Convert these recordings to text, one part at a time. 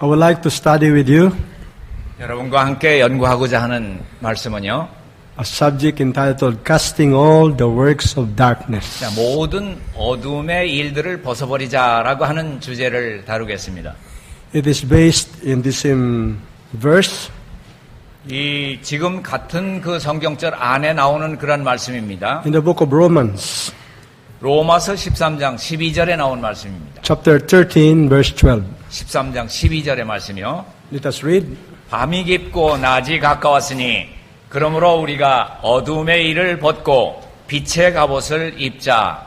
I would like to study with you 여러분과 함께 연구하고자 하는 말씀은요. a subject entitled Casting All the Works of Darkness. 자, 모든 어둠의 일들을 벗어버리자라고 하는 주제를 다루겠습니다. It is based in this same verse. 이 지금 같은 그 성경절 안에 나오는 그런 말씀입니다. In the book of Romans, 로마서 13장 12절에 나온 말씀입니다. chapter 13, verse 12. 13장 12절의 말씀이요. Let us read. 밤이 깊고 낮이 가까웠으니 그러므로 우리가 어둠의 일을 벗고 빛의 갑옷을 입자.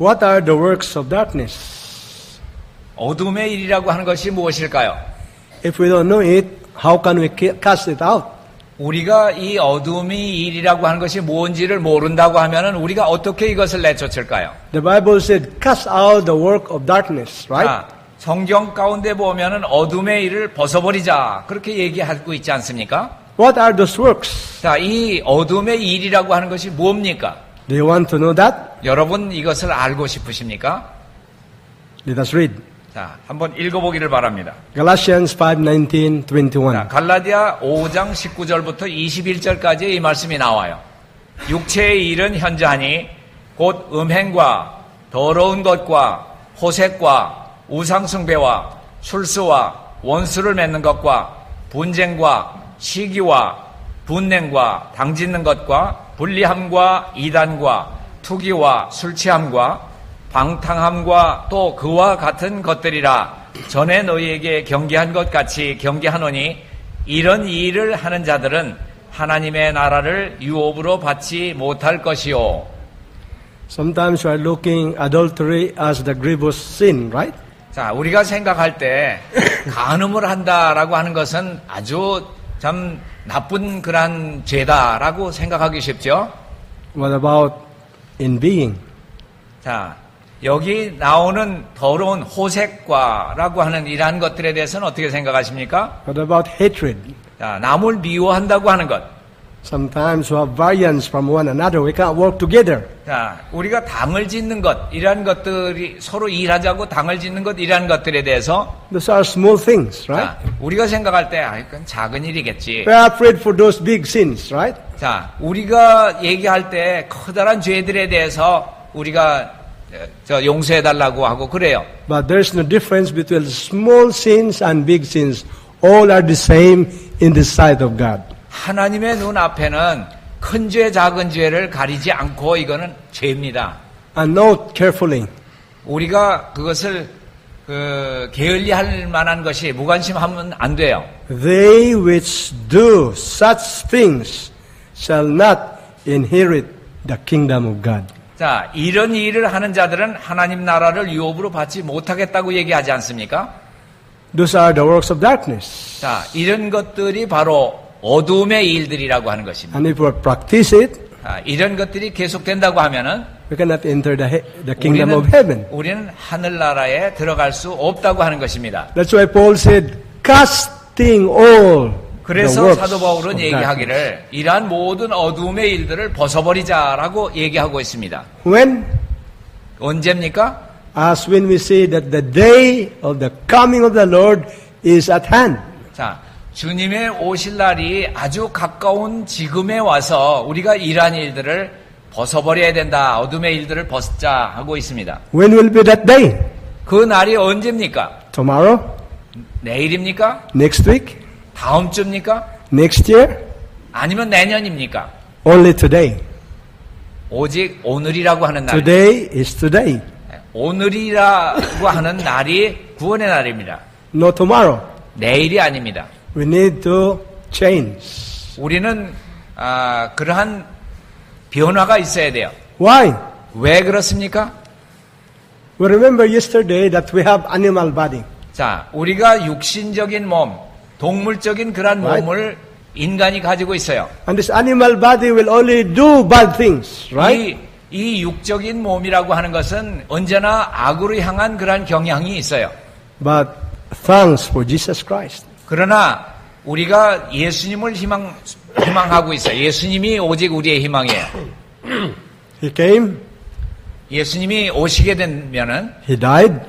What are the works of darkness? 어둠의 일이라고 하는 것이 무엇일까요? If we don't know it, how can we cast it out? 우리가 이 어둠의 일이라고 하는 것이 뭔지를 모른다고 하면은 우리가 어떻게 이것을 내쫓을까요? The Bible said, cast out the work of darkness, right? 자, 성경 가운데 보면은 어둠의 일을 벗어버리자 그렇게 얘기하고 있지 않습니까? What are those works? 자, 이 어둠의 일이라고 하는 것이 뭡니까? Do you want to know that? 여러분 이것을 알고 싶으십니까? Let us read. 자, 한번 읽어보기를 바랍니다. Galatians 5:19, 21. 자, 갈라디아 5장 19절부터 21절까지 이 말씀이 나와요. 육체의 일은 현저하니 곧 음행과 더러운 것과 호색과 우상숭배와 술수와 원수를 맺는 것과 분쟁과 시기와 분냉과 당짓는 것과 불리함과 이단과 투기와 술취함과 방탕함과 또 그와 같은 것들이라. 전에 너희에게 경계한 것 같이 경계하노니 이런 일을 하는 자들은 하나님의 나라를 유업으로 받지 못할 것이요. Sometimes we are looking adultery as the grievous sin, right? 자, 우리가 생각할 때 간음을 한다라고 하는 것은 아주 참 나쁜 그런 죄다라고 생각하기 쉽죠. What about in being? 자, 여기 나오는 더러운 호색과라고 하는 이러한 것들에 대해서는 어떻게 생각하십니까? What about hatred? 자, 남을 미워한다고 하는 것. Sometimes we have variance from one another. We can't work together. 자, 우리가 당을 짓는 것, 이러한 것들이 서로 일하자고 당을 짓는 것, 이러한 것들에 대해서 Those are small things, right? 자, 우리가 생각할 때 그건 작은 일이겠지. We are afraid for those big sins, right? 자, 우리가 얘기할 때 커다란 죄들에 대해서 우리가 용서해달라고 하고 그래요. But there's no difference between small sins and big sins. All are the same in the sight of God. 하나님의 눈 앞에는 큰 죄, 작은 죄를 가리지 않고 이거는 죄입니다. And note carefully. 우리가 그것을 게을리할 만한 것이 무관심하면 안 돼요. They which do such things shall not inherit the kingdom of God. 자, 이런 일을 하는 자들은 하나님 나라를 유업으로 받지 못하겠다고 얘기하지 않습니까? Those are the works of darkness. 자, 이런 것들이 바로 어둠의 일들이라고 하는 것입니다. And if we practice it, 자, 이런 것들이 계속된다고 하면은 we cannot enter the kingdom of heaven. 우리는 하늘나라에 들어갈 수 없다고 하는 것입니다. That's why Paul said, casting all the 그래서 works 사도 of 바울은 darkness. 얘기하기를 이러한 모든 어둠의 일들을 벗어버리자라고 얘기하고 있습니다. When? 언제입니까? As when we say that the day of the coming of the Lord is at hand. 자, 주님의 오실 날이 아주 가까운 지금에 와서 우리가 이러한 일들을 벗어버려야 된다. 어둠의 일들을 벗자 하고 있습니다. When will be that day? 그 날이 언제입니까? Tomorrow? 내일입니까? Next week? 다음 주입니까? Next year? 아니면 내년입니까? Only today. 오직 오늘이라고 하는 날. Today is today. 오늘이라고 하는 날이 구원의 날입니다. No tomorrow. 내일이 아닙니다. We need to change. 우리는 그러한 변화가 있어야 돼요. Why? 왜 그렇습니까? We remember yesterday that we have animal body. 자, 우리가 육신적인 몸, 동물적인 그런 Right. 몸을 인간이 가지고 있어요. And this animal body will only do bad things, right? 이 육적인 몸이라고 하는 것은 언제나 악으로 향한 그런 경향이 있어요. But thanks for Jesus Christ. 그러나 우리가 예수님을 희망하고 있어요. 예수님이 오직 우리의 희망이에요. He came, 예수님이 오시게 되면은 He died,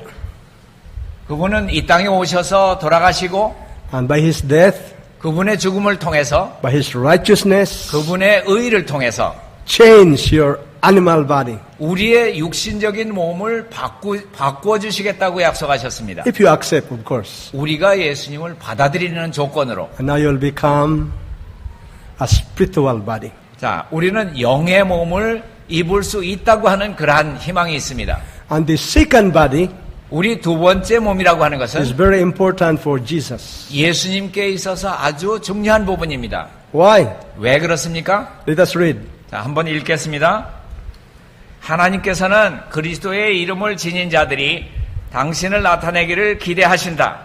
그분은 이 땅에 오셔서 돌아가시고 and by his death, 그분의 죽음을 통해서 by his righteousness, 그분의 의를 통해서 change your animal body. 우리의 육신적인 몸을 바꾸어 주시겠다고 약속하셨습니다. If you accept, of course. 우리가 예수님을 받아들이는 조건으로. And now you'll become a spiritual body. 자, 우리는 영의 몸을 입을 수 있다고 하는 그러한 희망이 있습니다. And the second body 우리 두 번째 몸이라고 하는 is 것은 very important for Jesus. 예수님께 있어서 아주 중요한 부분입니다. Why? 왜 그렇습니까? Let us read. 자, 한번 읽겠습니다. 하나님께서는 그리스도의 이름을 지닌 자들이 당신을 나타내기를 기대하신다.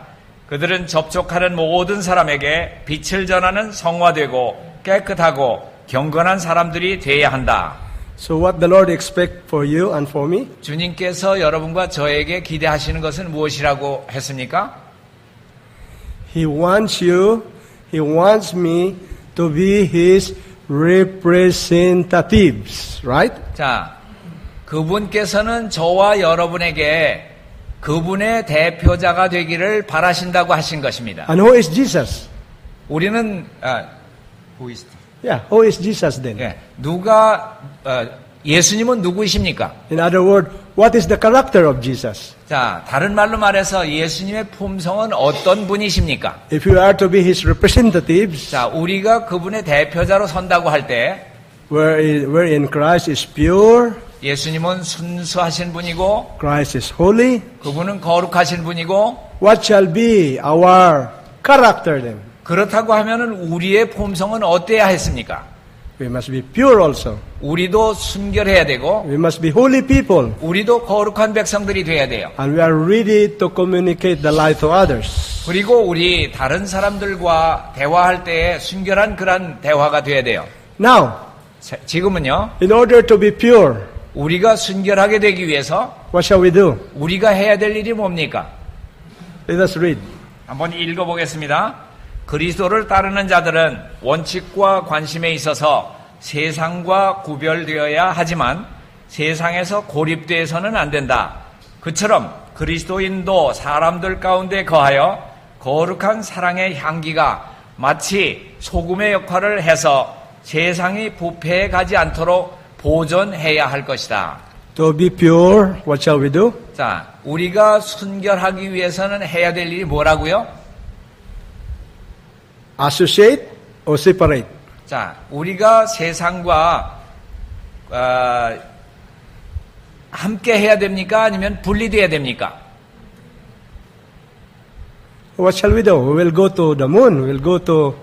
그들은 접촉하는 모든 사람에게 빛을 전하는 성화되고 깨끗하고 경건한 사람들이 되어야 한다. So what the Lord expects for you and for me? 주님께서 여러분과 저에게 기대하시는 것은 무엇이라고 했습니까? He wants you, He wants me to be His representatives, right? 자, 그분께서는 저와 여러분에게 그분의 대표자가 되기를 바라신다고 하신 것입니다. And who is Jesus? 우리는 Yeah, who is Jesus then? 예, 예수님은 누구이십니까? In other words, what is the character of Jesus? 자, 다른 말로 말해서 예수님의 품성은 어떤 분이십니까? If you are to be His representatives, 자, 우리가 그분의 대표자로 선다고 할 때 wherein Christ is pure, 예수님은 순수하신 분이고 Christ is holy, 그분은 거룩하신 분이고 what shall be our character then? 그렇다고 하면은 우리의 품성은 어때야 했습니까? We must be pure also. 우리도 순결해야 되고 We must be holy people. 우리도 거룩한 백성들이 돼야 돼요. And we are ready to communicate the light to others. 그리고 우리 다른 사람들과 대화할 때에 순결한 그런 대화가 돼야 돼요. Now, 지금은요. in order to be pure, 우리가 순결하게 되기 위해서 what shall we do? 우리가 해야 될 일이 뭡니까? Let us read. 한번 읽어보겠습니다. 그리스도를 따르는 자들은 원칙과 관심에 있어서 세상과 구별되어야 하지만 세상에서 고립되어서는 안 된다. 그처럼 그리스도인도 사람들 가운데 거하여 거룩한 사랑의 향기가 마치 소금의 역할을 해서 세상이 부패해 가지 않도록 보존해야 할 것이다. To be pure, what shall we do? 자, 우리가 순결하기 위해서는 해야 될 일이 뭐라고요? Associate or separate? 자, 우리가 세상과 함께 해야 됩니까? 아니면 분리돼야 됩니까? What shall we do? We will go to the moon, we will go to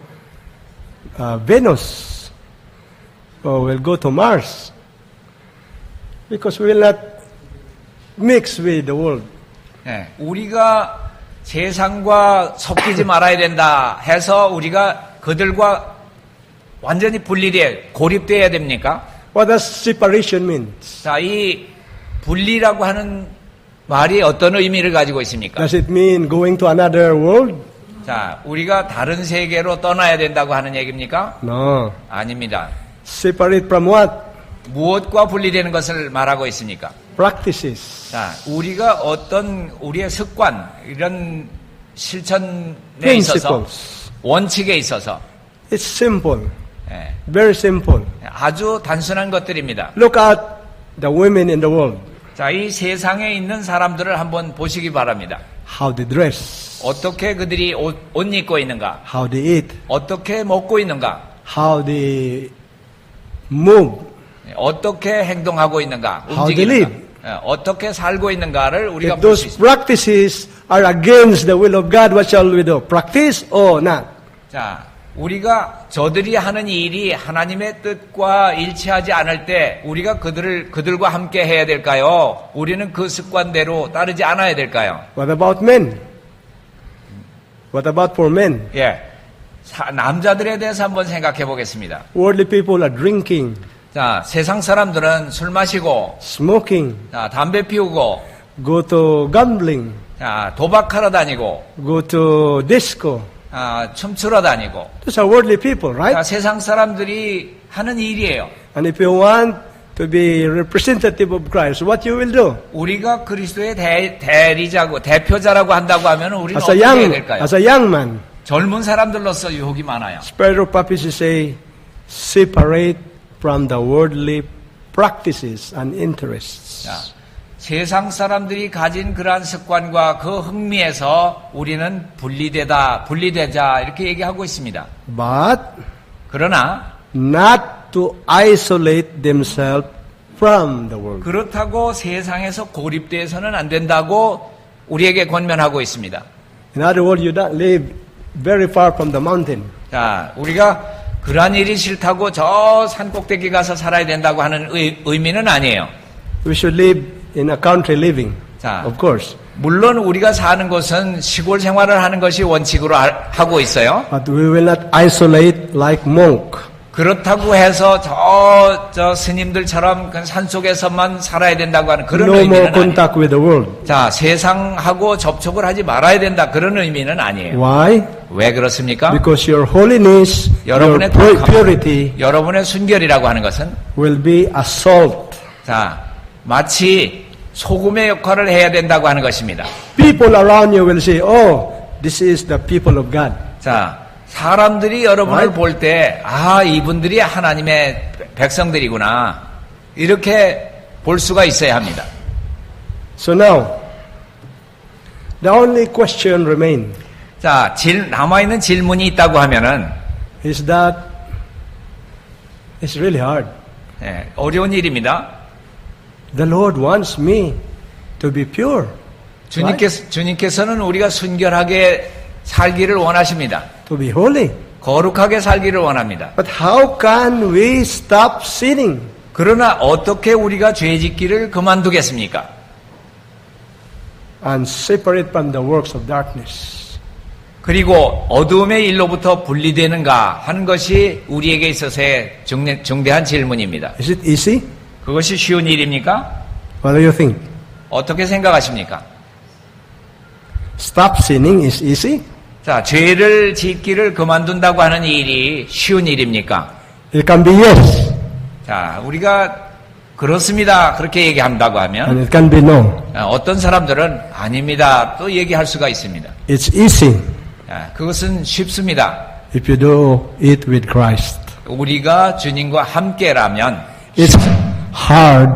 Venus, or we will go to Mars. Because we will not mix with the world. 네, 우리가 세상과 섞이지 말아야 된다 해서 우리가 그들과 완전히 고립돼야 됩니까? What does separation mean? 자, 이 분리라고 하는 말이 어떤 의미를 가지고 있습니까? Does it mean going to another world? 자, 우리가 다른 세계로 떠나야 된다고 하는 얘기입니까? No. 아닙니다. Separate from what? 무엇과 분리되는 것을 말하고 있습니까? Practices. 자, 우리가 어떤 우리의 습관, 이런 실천에 있어서, Principles. 원칙에 있어서, It's simple. 예, Very simple. 아주 단순한 것들입니다. Look at the women in the world. 자, 이 세상에 있는 사람들을 한번 보시기 바랍니다. How they dress. 어떻게 그들이 옷 입고 있는가? How they eat. 어떻게 먹고 있는가? How they move. 어떻게 행동하고 있는가? How they 움직이는가? live. 어떻게 살고 있는가를 우리가 If 볼 수 those 있습니다. practices are against the will of God, what shall we do? Practice or not? 자, 우리가 저들이 하는 일이 하나님의 뜻과 일치하지 않을 때 우리가 그들과 함께 해야 될까요? 우리는 그 습관대로 따르지 않아야 될까요? What about men? What about for men? 예. 남자들에 대해서 한번 생각해 보겠습니다. Worldly people are drinking, 자, 세상 사람들은 술 마시고, smoking, 자, 담배 피우고, go to gambling, 자, 도박하러 다니고, go to disco. 춤추러 다니고. Those are worldly people, 자, right? 세상 사람들이 하는 일이에요. And if you want to be representative of Christ, what you will do? 우리가 그리스도의 대리자고 대표자라고 한다고 하면 우리는 어떻게 해야 될까요? As a young man, 젊은 사람들로서 유혹이 많아요. Spirit of prophecy say, separate from the worldly practices and interests. 자, 세상 사람들이 가진 그러한 습관과 그 흥미에서 우리는 분리되자 이렇게 얘기하고 있습니다. But 그러나 not to isolate themselves from the world. 그렇다고 세상에서 고립되어서는 안 된다고 우리에게 권면하고 있습니다. In other words, you don't live very far from the mountain. 자, 우리가 그러한 일이 싫다고 저 산꼭대기 가서 살아야 된다고 하는 의미는 아니에요. We should live in a country living, 자, of course. 물론 우리가 사는 곳은 시골 생활을 하는 것이 원칙으로 하고 있어요. But we will not isolate like monk. 그렇다고 해서 저 스님들처럼 그 산속에서만 살아야 된다고 하는 그런 No more 의미는 아니에요. contact with the world. 자, 세상하고 접촉을 하지 말아야 된다 그런 의미는 아니에요. Why? 왜 그렇습니까? Because your holiness, your 여러분의 purity 여러분의 순결이라고 하는 것은 will be a salt. 자, 마치 소금의 역할을 해야 된다고 하는 것입니다. People around you will say, oh, this is the people of God. 자, 사람들이 여러분을 Right? 볼 때, 아, 이분들이 하나님의 백성들이구나. 이렇게 볼 수가 있어야 합니다. So now, the only question remains 자, 남아있는 질문이 있다고 하면은, is that it's really hard. 어려운 일입니다. The Lord wants me to be pure. 주님께서는 우리가 순결하게 살기를 원하십니다. To be holy. 거룩하게 살기를 원합니다. But how can we stop sinning? 그러나 어떻게 우리가 죄 짓기를 그만두겠습니까? And separate from the works of darkness. 그리고 어두움의 일로부터 분리되는가 하는 것이 우리에게 있어서의 중대한 질문입니다. Is it easy? 그것이 쉬운 일입니까? What do you think? 어떻게 생각하십니까? Stop sinning is easy? 자, 죄를 짓기를 그만둔다고 하는 일이 쉬운 일입니까? It can be yes, 자, 우리가 그렇습니다. 그렇게 얘기한다고 and 하면 it can be no. 어떤 사람들은 아닙니다. 또 얘기할 수가 있습니다. It's easy 자, 그것은 쉽습니다. if you do it with Christ. 우리가 주님과 함께라면 It's hard,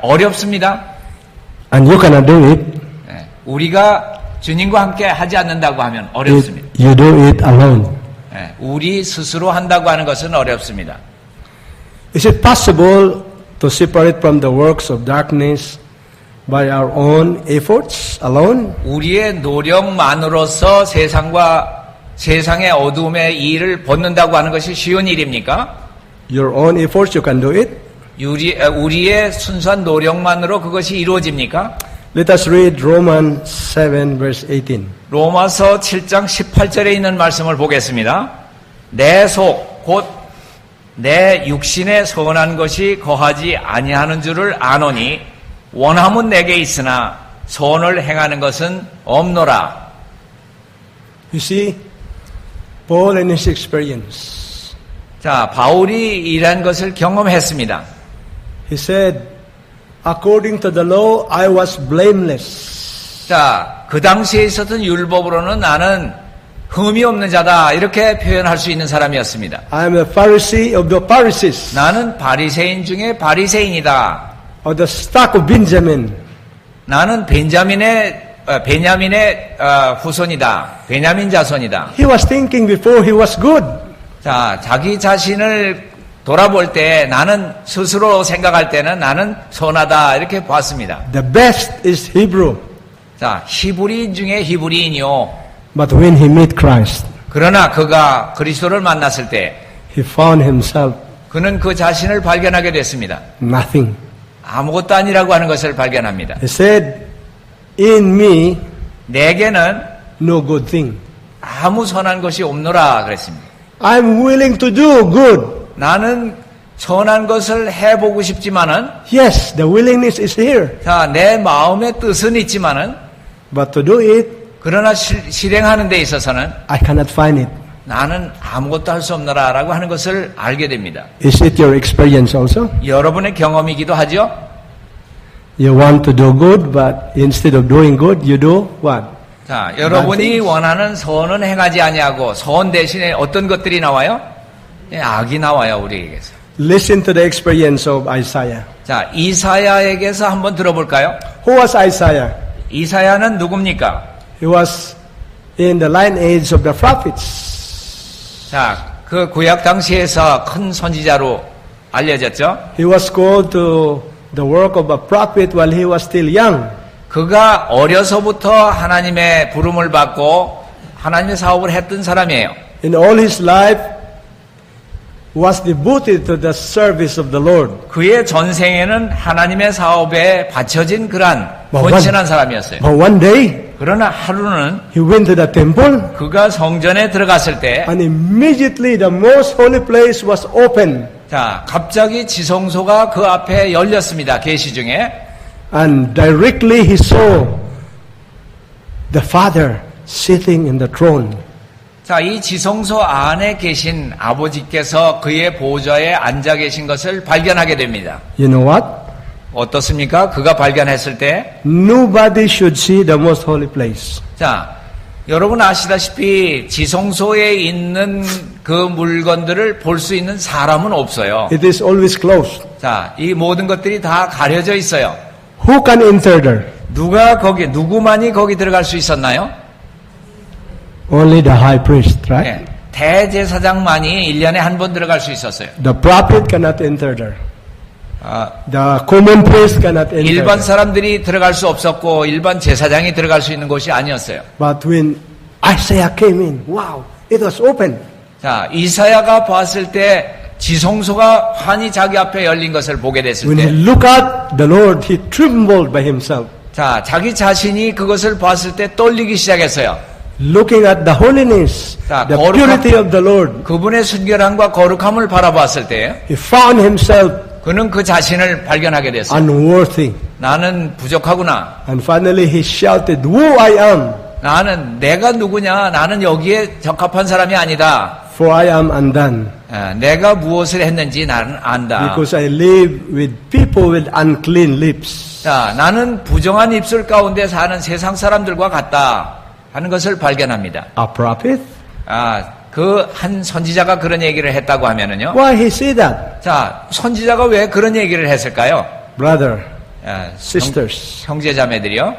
어렵습니다. and you cannot do it 우리가 주님과 함께 하지 않는다고 하면 if 어렵습니다. you do it alone. 우리 스스로 한다고 하는 것은 어렵습니다. Is it possible to separate from the works of darkness by our own efforts alone? 우리의 노력만으로서 세상의 어두움의 일을 벗는다고 하는 것이 쉬운 일입니까? Your own efforts, you can do it. 우리의 순수한 노력만으로 그것이 이루어집니까? Let us read Romans 7 verse 18. 로마서 7장 18절에 있는 말씀을 보겠습니다. 내 속 곧 내 육신에 선한 것이 거하지 아니하는 줄을 아노니 원함은 내게 있으나 선을 행하는 것은 없노라. You see, Paul in his experience, 자, 바울이 이러한 것을 경험했습니다. he said, according to the law, I was blameless. 자, 그 당시에 있었던 율법으로는 나는 흠이 없는 자다 이렇게 표현할 수 있는 사람이었습니다. I am a Pharisee of the Pharisees, 나는 바리새인 중에 바리새인이다. of the stock of Benjamin. 나는 베냐민의 후손이다. 베냐민 자손이다. He was thinking before he was good. 자, 자기 자신을 돌아볼 때 나는 스스로 생각할 때는 나는 선하다 이렇게 봤습니다. The best is Hebrew. 자, 히브리인 중에 히브리인이요. But when he met Christ, 그러나 그가 그리스도를 만났을 때 he found himself 그는 그 자신을 발견하게 됐습니다. nothing. 아무것도 아니라고 하는 것을 발견합니다. He said, in me, 내게는 no good thing. 아무 선한 것이 없노라 그랬습니다. I'm willing to do good. 나는 선한 것을 해보고 싶지만은 Yes, the willingness is here. 자, 내 마음의 뜻은 있지만은 But to do it, 그러나 실행하는 데 있어서는 I cannot find it. 나는 아무것도 할 수 없노라라고 하는 것을 알게 됩니다. Is it your experience also? 여러분의 경험이기도 하죠? You want to do good, but instead of doing good, you do what? 자, 여러분이 원하는 선은 행하지 아니하고 선 대신에 어떤 것들이 나와요? 예, 악이 나와요, 우리에게서. Listen to the experience of Isaiah. 자, 이사야에게서 한번 들어볼까요? Who was Isaiah? 이사야는 누굽니까? He was in the lineage of the prophets. 자, 그 구약 당시에서 큰 선지자로 알려졌죠? He was called to the work of a prophet while he was still young. 그가 어려서부터 하나님의 부름을 받고 하나님의 사업을 했던 사람이에요. In all his life, was devoted to the service of the Lord. 그의 전생에는 하나님의 사업에 바쳐진 그러한 헌신한 사람이었어요. But one day, 그러나 하루는 he went to the temple, 그가 성전에 들어갔을 때, and immediately the most holy place was open. 자, 갑자기 지성소가 그 앞에 열렸습니다. 계시 중에. And directly he saw the Father sitting in the throne. 자, 이 지성소 안에 계신 아버지께서 그의 보좌에 앉아 계신 것을 발견하게 됩니다. You know what? 어떻습니까? 그가 발견했을 때, Nobody should see the most holy place. 자, 여러분 아시다시피 지성소에 있는 그 물건들을 볼 수 있는 사람은 없어요. It is always closed. 자, 이 모든 것들이 다 가려져 있어요. Who can enter there? 누구만이 거기 들어갈 수 있었나요? Only the high priest, right? 네, 대제사장만이 1년에 한 번 들어갈 수 있었어요. The prophet cannot enter there. 아, The common priest cannot enter 일반 there. 사람들이 들어갈 수 없었고 일반 제사장이 들어갈 수 있는 곳이 아니었어요. But when Isaiah came in, wow, it was open. 자, 이사야가 봤을 때 지성소가 환히 자기 앞에 열린 것을 보게 됐을 When he 때, looked at the Lord, he trembled by himself. 자, 자기 자신이 그것을 봤을 때 떨리기 시작했어요. Looking at the holiness, 자, the purity of the Lord, 그분의 순결함과 거룩함을 바라봤을 때 he found himself 그는 그 자신을 발견하게 됐어요. unworthy. 나는 부족하구나. And finally he shouted, Who I am, 나는 내가 누구냐? 나는 여기에 적합한 사람이 아니다. for I am undone. 내가 무엇을 했는지 나는 안다. Because I live with people with unclean lips. 자, 나는 부정한 입술 가운데 사는 세상 사람들과 같다 하는 것을 발견합니다. A prophet? 그 한 선지자가 그런 얘기를 했다고 하면은요. Why he said that? 자, 선지자가 왜 그런 얘기를 했을까요? Brother, sisters, 형제자매들이요.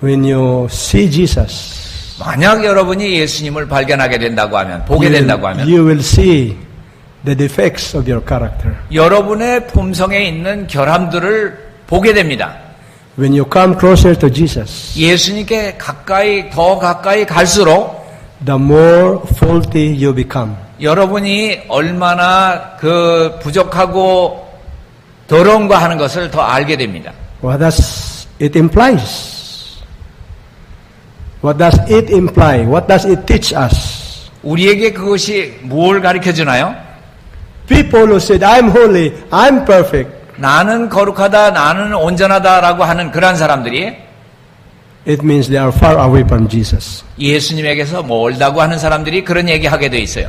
when you see Jesus, 만약 여러분이 예수님을 발견하게 된다고 하면, 보게 된다고 하면, you will see the defects of your character. 여러분의 품성에 있는 결함들을 보게 됩니다. When you come closer to Jesus, 예수님께 더 가까이 갈수록 the more faulty you become. 여러분이 얼마나 그 부족하고 더러운가 하는 것을 더 알게 됩니다. What does it implies? What does it imply? What does it teach us? 우리에게 그것이 뭘 가르쳐 주나요? People who said, I'm holy, I'm perfect, 나는 거룩하다, 나는 온전하다라고 하는 그런 사람들이 it means they are far away from Jesus. 예수님에게서 멀다고 하는 사람들이 그런 얘기하게 돼 있어요.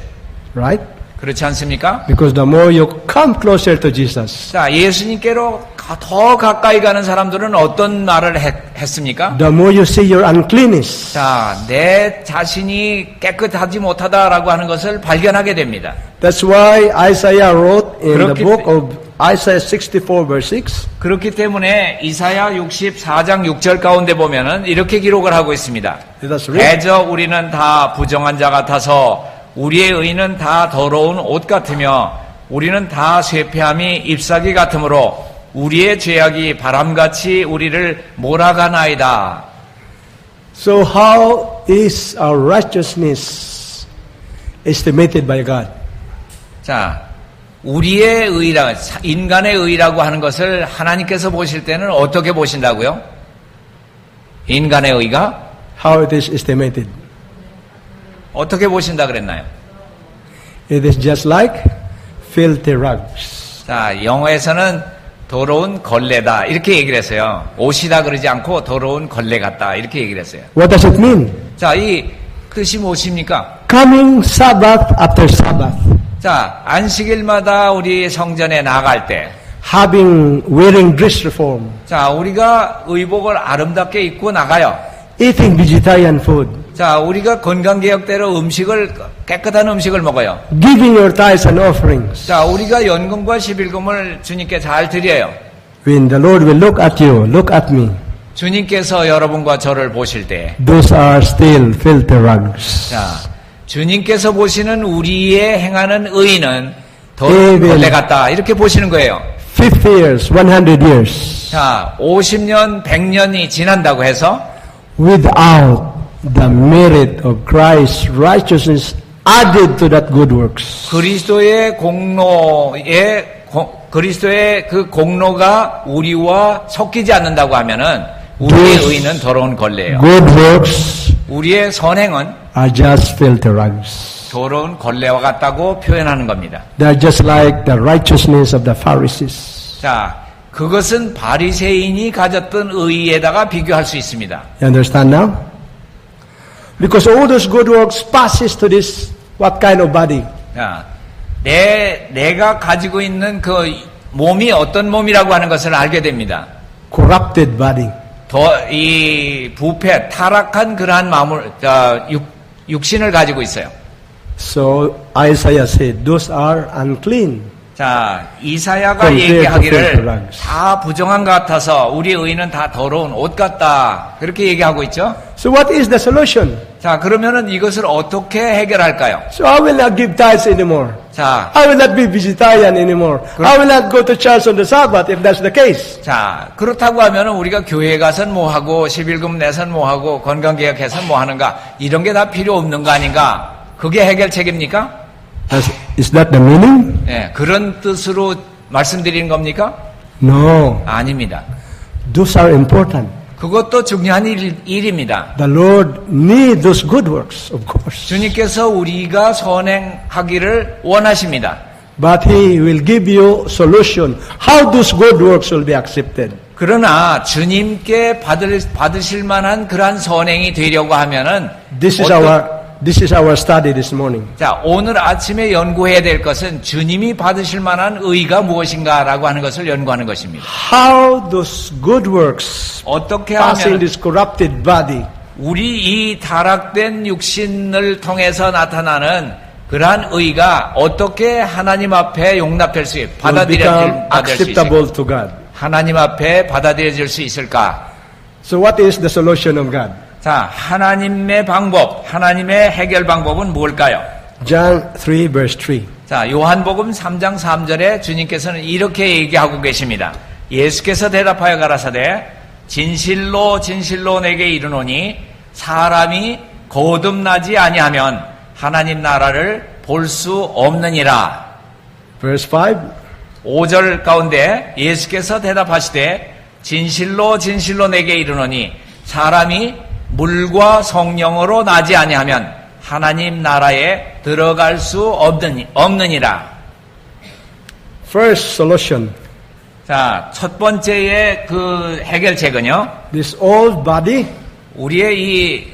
Right? 그렇지 않습니까? Because the more you come closer to Jesus, 자, 예수님께로 더 가까이 가는 사람들은 어떤 말을 했습니까? the more you see your uncleanness. 자, 내 자신이 깨끗하지 못하다라고 하는 것을 발견하게 됩니다. That's why Isaiah wrote in the 그렇기 book of Isaiah 64 verse 6, 그렇기 때문에 이사야 64장 6절 가운데 보면은 이렇게 기록을 하고 있습니다. let us read. 대저 우리는 다 부정한 자 같아서 우리의 의는 다 더러운 옷 같으며 우리는 다 쇠폐함이 잎사귀 같으므로 우리의 죄악이 바람같이 우리를 몰아가나이다. So how is our righteousness estimated by God? 자, 우리의 의라, 인간의 의라고 하는 것을 하나님께서 보실 때는 어떻게 보신다고요? 인간의 의가 How it is estimated? 어떻게 보신다 그랬나요? It is just like filthy rags. 자, 영어에서는 더러운 걸레다 이렇게 얘기를 했어요. 옷이다 그러지 않고 더러운 걸레 같다 이렇게 얘기를 했어요. What does it mean? 자, 이 뜻이 무엇입니까? coming Sabbath after Sabbath, 자, 안식일마다 우리 성전에 나갈 때, wearing dress reform, 자, 우리가 의복을 아름답게 입고 나가요. eating vegetarian food, 자, 우리가 건강개혁대로 깨끗한 음식을 먹어요. giving your tithes and offerings. 자, 우리가 연금과 11금을 주님께 잘 드려요. When the Lord will look at you, look at me, 주님께서 여러분과 저를 보실 때, those are still filthy rags. 자, 주님께서 보시는 우리의 행하는 의는 Amen. 벌레 같다. 이렇게 보시는 거예요. 50 years, 100 years, 자, 50년, 100년이 지난다고 해서 without the merit of Christ's righteousness added to that good works. 그리스도의 그 공로가 우리와 섞이지 않는다고 하면은 우리의 의는 더러운 걸레예요. Good works 우리의 선행은 are just filthy rags. 더러운 걸레와 같다고 표현하는 겁니다. They are just like the righteousness of the Pharisees. 자, 그것은 바리새인이 가졌던 의에다가 비교할 수 있습니다. You understand now? Because all those good works passes to this what kind of body? 자, 내가 가지고 있는 그 몸이 어떤 몸이라고 하는 것을 알게 됩니다. Corrupted body. 이 부패, 타락한 그러한 육신을 가지고 있어요. So Isaiah said, those are unclean. 자, 이사야가 compared to 얘기하기를 filthy rags. 다 부정한 것 같아서 우리 의는 다 더러운 옷 같다. 그렇게 얘기하고 있죠. So what is the solution? 자, 그러면은 이것을 어떻게 해결할까요? So I will not give tithes anymore. 자, I will not be vegetarian anymore. I will not go to church on the Sabbath if that's the case. 자, 그렇다고 하면은 우리가 교회 가선 뭐 하고 11금 내선 뭐 하고 건강개혁해선 뭐 하는가 이런 게 다 필요 없는 거 아닌가? 그게 해결책입니까? Is that the meaning? 네, 그런 뜻으로 말씀드리는 겁니까? No. 아닙니다. Those are important. 그것도 중요한 일입니다. The Lord needs those good works, of course. 주님께서 우리가 선행하기를 원하십니다. But He will give you solution how those good works will be accepted. 그러나 주님께 받으실 만한 그러한 선행이 되려고 하면은 This is our study this morning. 자, 오늘 아침에 연구해야 될 것은 주님이 받으실 만한 의가 무엇인가라고 하는 것을 연구하는 것입니다. How those good works 어떻게 passing 하면 this corrupted body 우리 이 타락된 육신을 통해서 나타나는 그러한 의가 어떻게 하나님 앞에 용납될 수 will become acceptable to God. 하나님 앞에 받아들여질 수 있을까? So what is the solution of God? 자, 하나님의 방법, 하나님의 해결 방법은 뭘까요? John 3 verse 3. 자, 요한복음 3장 3절에 주님께서는 이렇게 얘기하고 계십니다. 예수께서 대답하여 가라사대 진실로 진실로 내게 이르노니 사람이 거듭나지 아니하면 하나님 나라를 볼 수 없느니라. Verse 5. 5절 가운데 예수께서 대답하시되 진실로 진실로 내게 이르노니 사람이 물과 성령으로 나지 아니하면 하나님 나라에 들어갈 수 없느니라. First solution. 자, 첫 번째의 그 해결책은요. This old body 우리의 이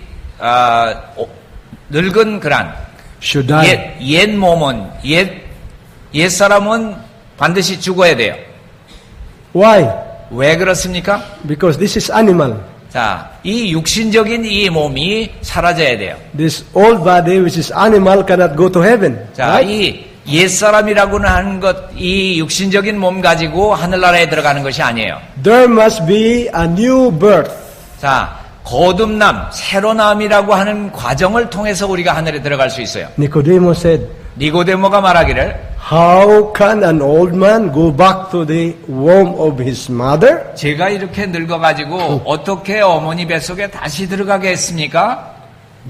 늙은 그란 should die. 옛 몸은 옛 사람은 반드시 죽어야 돼요. Why? 왜 그렇습니까? Because this is animal. 자, 이 육신적인 이 몸이 사라져야 돼요. This old body which is animal cannot go to heaven. 자, Right? 이 옛사람이라고는 하는 것, 이 육신적인 몸 가지고 하늘나라에 들어가는 것이 아니에요. There must be a new birth. 자, 거듭남, 새로남이라고 하는 과정을 통해서 우리가 하늘에 들어갈 수 있어요. Nicodemus said, 니고데모가 말하기를 how can an old man go back to the womb of his mother? 제가 이렇게 늙어가지고 어떻게 어머니 뱃속에 다시 들어가게 했습니까?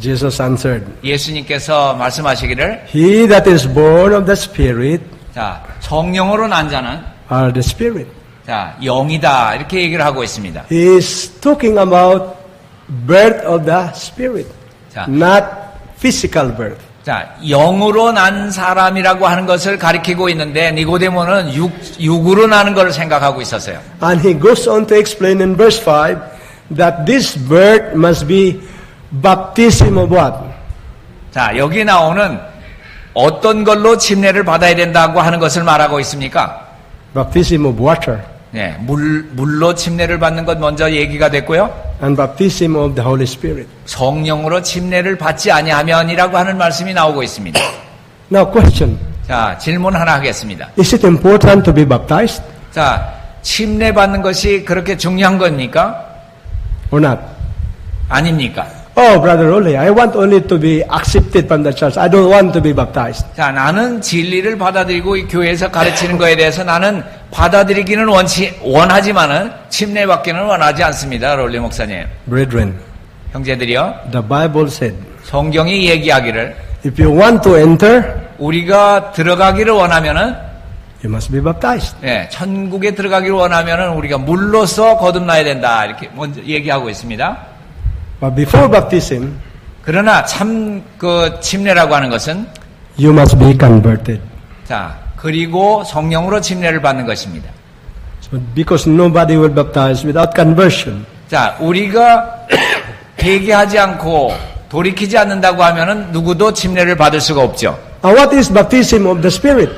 Jesus answered, 예수님께서 말씀하시기를 he that is born of the Spirit 자, 성령으로 난 자는 are the Spirit. 자, 영이다 이렇게 얘기를 하고 있습니다. He is talking about birth of the Spirit, 자, not physical birth. 자, 영으로 난 사람이라고 하는 것을 가리키고 있는데 니고데모는 육으로 나는 걸 생각하고 있었어요. And he goes on to explain in verse 5 that this birth must be baptism of what? 자, 여기 나오는 어떤 걸로 침례를 받아야 된다고 하는 것을 말하고 있습니까? Baptism of water 네, 물로 침례를 받는 것 먼저 얘기가 됐고요. and baptism of the Holy Spirit. 성령으로 침례를 받지 아니하면이라고 하는 말씀이 나오고 있습니다. Now question, 자, 질문 하나 하겠습니다. is it important to be baptized 자, 침례 받는 것이 그렇게 중요한 겁니까? or not? 아닙니까? Oh, Brother Ole, I want only to be accepted from the church. I don't want to be baptized. 자, 나는 진리를 받아들이고 이 교회에서 가르치는 거에 대해서 나는 받아들이기는 원하지만은 침례 받기는 원하지 않습니다. 롤리 목사님. Brethren, 형제들이요. the Bible said, 성경이 얘기하기를 if you want to enter, 우리가 들어가기를 원하면은 you must be baptized. 예, 천국에 들어가기를 원하면은 우리가 물로써 거듭나야 된다. 이렇게 먼저 얘기하고 있습니다. But before baptism, 그러나 참 그 침례라고 하는 것은 you must be converted. 자, 그리고 성령으로 침례를 받는 것입니다. So because nobody will baptize without conversion. 자, 우리가 회개하지 않고 돌이키지 않는다고 하면은 누구도 침례를 받을 수가 없죠. And what is baptism of the Spirit?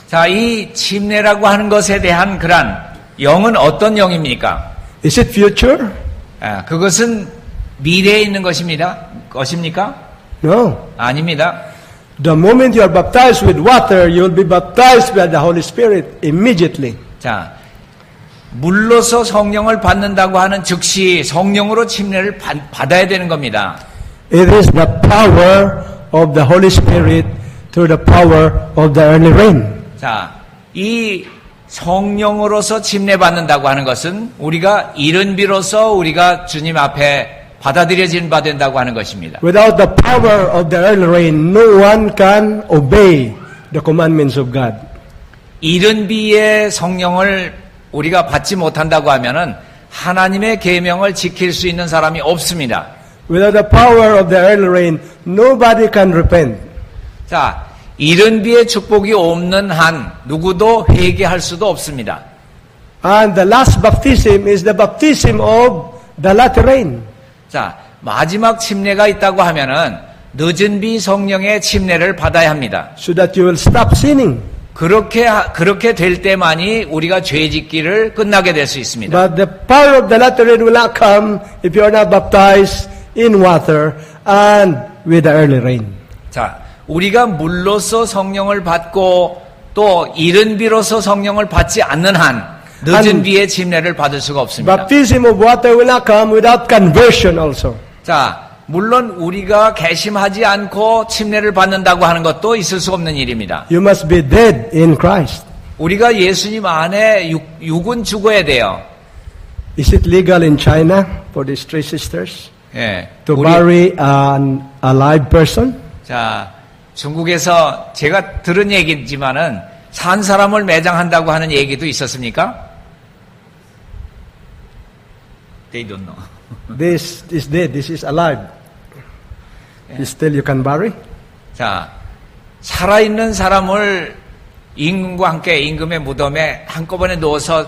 자, 이 침례라고 하는 것에 대한 그런 영은 어떤 영입니까? Is it future? 아, 그것은 미래에 있는 것입니까? No. 아닙니다. The moment you are baptized with water, you will be baptized by the Holy Spirit immediately. 자, 물로서 성령을 받는다고 하는 즉시 성령으로 침례를 받아야 되는 겁니다. It is the power of the Holy Spirit through the power of the early rain. 자, 이 성령으로서 침례 받는다고 하는 것은 우리가 이른 비로소 우리가 주님 앞에 받아들여진 바 된다고 하는 것입니다. Without the power of the early rain, no one can obey the commandments of God. 이른 비의 성령을 우리가 받지 못한다고 하면은 하나님의 계명을 지킬 수 있는 사람이 없습니다. Without the power of the early rain, nobody can repent. 자, 이른 비의 축복이 없는 한 누구도 회개할 수도 없습니다. And the last baptism is the baptism of the latter rain. 자, 마지막 침례가 있다고 하면은 늦은 비 성령의 침례를 받아야 합니다. So that you will stop sinning. 그렇게 될 때만이 우리가 죄 짓기를 끝나게 될 수 있습니다. But the power of the latter rain will not come if you are not baptized in water and with the early rain. 자, 우리가 물로서 성령을 받고 또 이른 비로서 성령을 받지 않는 한 늦은 비의 침례를 받을 수가 없습니다. Baptism of water will not come without conversion also. 자, 물론 우리가 개심하지 않고 침례를 받는다고 하는 것도 있을 수 없는 일입니다. You must be dead in Christ. 우리가 예수님 안에 육은 죽어야 돼요. Is it legal in China for these three sisters 예, to bury an alive person? 자, 중국에서 제가 들은 얘기지만은 산 사람을 매장한다고 하는 얘기도 있었습니까? They don't know. This is dead, this is alive. Still you can bury? 자, 살아있는 사람을 임금과 함께 임금의 무덤에 한꺼번에 넣어서